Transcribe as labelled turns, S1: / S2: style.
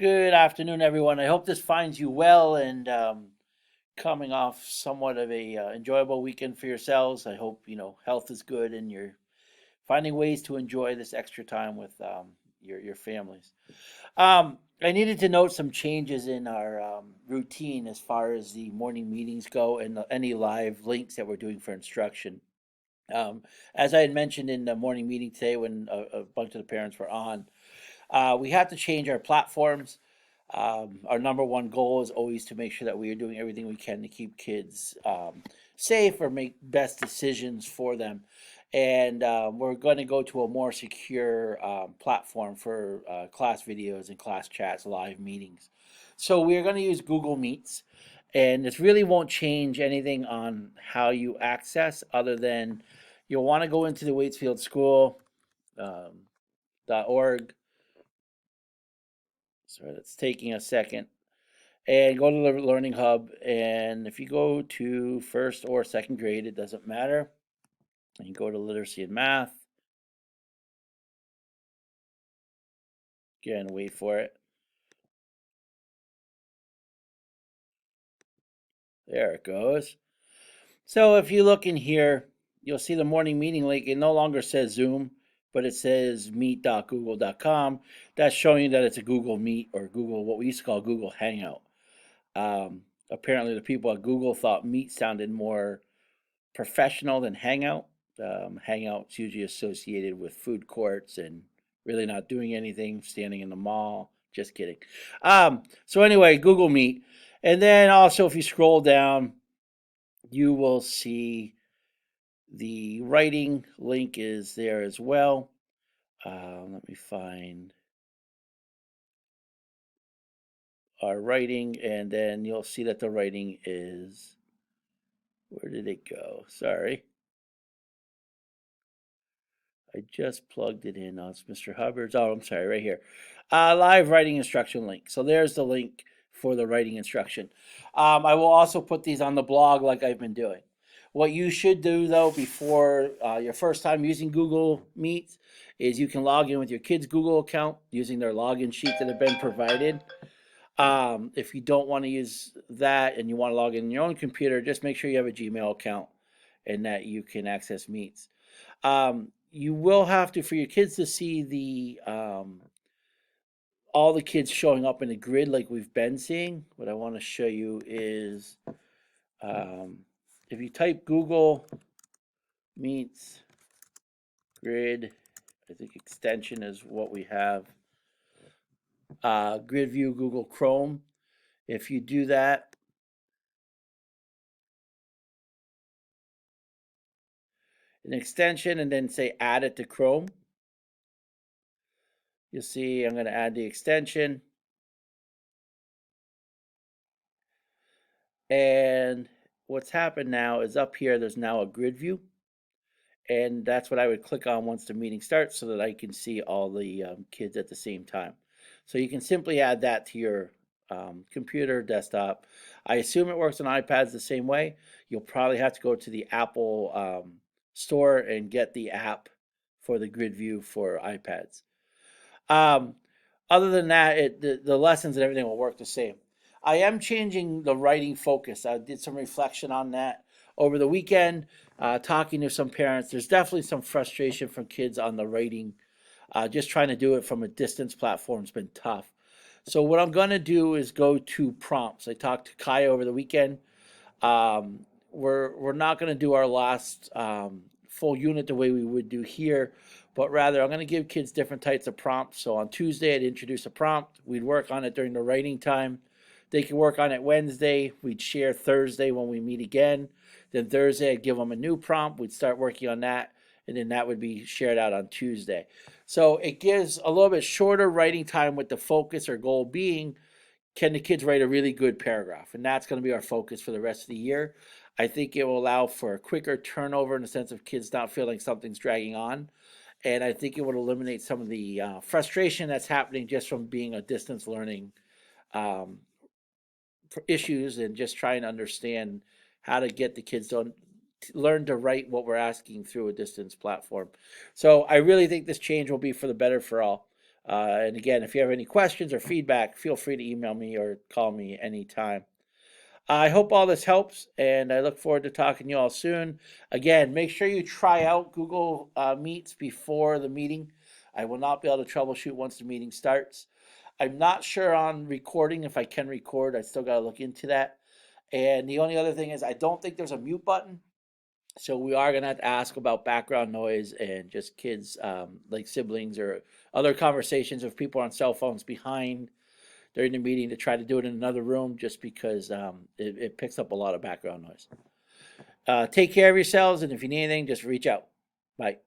S1: Good afternoon, everyone. I hope this finds you well and coming off somewhat of a enjoyable weekend for yourselves. I hope health is good and you're finding ways to enjoy this extra time with your families. I needed to note some changes in our routine as far as the morning meetings go and any live links that we're doing for instruction. Um, as I had mentioned in the morning meeting today, when a bunch of the parents were on, we have to change our platforms. Our number one goal is always to make sure that we are doing everything we can to keep kids safe or make best decisions for them. And we're going to go to a more secure platform for class videos and class chats, live meetings. So we're going to use Google Meets. And this really won't change anything on how you access, other than you'll want to go into the Waitsfield School .org. Sorry, that's taking a second. And go to the Learning Hub. And if you go to first or second grade, it doesn't matter. And you go to Literacy and Math. Again, wait for it. There it goes. So if you look in here, you'll see the morning meeting link. It no longer says Zoom, but it says meet.google.com. That's showing you that it's a Google Meet, or Google, what we used to call Google Hangout. Apparently, the people at Google thought Meet sounded more professional than Hangout. Hangout's usually associated with food courts and really not doing anything, standing in the mall. Just kidding. So anyway, Google Meet. And then also, if you scroll down, you will see the writing link is there as well. Let me find our writing, and then you'll see that the writing is, where did it go? Sorry. I just plugged it in. Oh, it's Mr. Hubbard's. Oh, I'm sorry, right here. Live writing instruction link. So there's the link for the writing instruction. I will also put these on the blog like I've been doing. What you should do, though, before your first time using Google Meet, is you can log in with your kid's Google account using their login sheet that have been provided. If you don't want to use that and you want to log in your own computer, just make sure you have a Gmail account and that you can access Meets. You will have to, for your kids to see the all the kids showing up in a grid like we've been seeing. What I want to show you is um, if you type Google Meets grid, I think extension is what we have. Grid view Google Chrome. If you do that, an extension, and then say add it to Chrome, you'll see I'm going to add the extension. And what's happened now is up here, there's now a grid view. And that's what I would click on once the meeting starts so that I can see all the kids at the same time. So you can simply add that to your computer, desktop. I assume it works on iPads the same way. You'll probably have to go to the Apple store and get the app for the grid view for iPads. Um, Other than that, the lessons and everything will work the same. I am changing the writing focus. I did some reflection on that over the weekend, talking to some parents. There's definitely some frustration from kids on the writing. Just trying to do it from a distance platform has been tough. So what I'm going to do is go to prompts. I talked to Kai over the weekend. We're not going to do our last full unit the way we would do here, but rather I'm going to give kids different types of prompts. So on Tuesday, I'd introduce a prompt. We'd work on it during the writing time. They could work on it Wednesday. We'd share Thursday when we meet again. Then Thursday, I'd give them a new prompt. We'd start working on that, and then that would be shared out on Tuesday. So it gives a little bit shorter writing time, with the focus or goal being, can the kids write a really good paragraph? And that's going to be our focus for the rest of the year. I think it will allow for a quicker turnover in the sense of kids not feeling something's dragging on. And I think it would eliminate some of the frustration that's happening just from being a distance learning um, issues, and just trying to understand how to get the kids to learn to write what we're asking through a distance platform. So I really think this change will be for the better for all. And again, if you have any questions or feedback, feel free to email me or call me anytime. I hope all this helps, and I look forward to talking to you all soon. Again, make sure you try out Google Meets before the meeting. I will not be able to troubleshoot once the meeting starts. I'm not sure on recording if I can record. I still got to look into that. And the only other thing is, I don't think there's a mute button. So we are going to have to ask about background noise and just kids, like siblings or other conversations of people on cell phones behind during the meeting to try to do it in another room just because it picks up a lot of background noise. Take care of yourselves, and if you need anything, just reach out. Bye.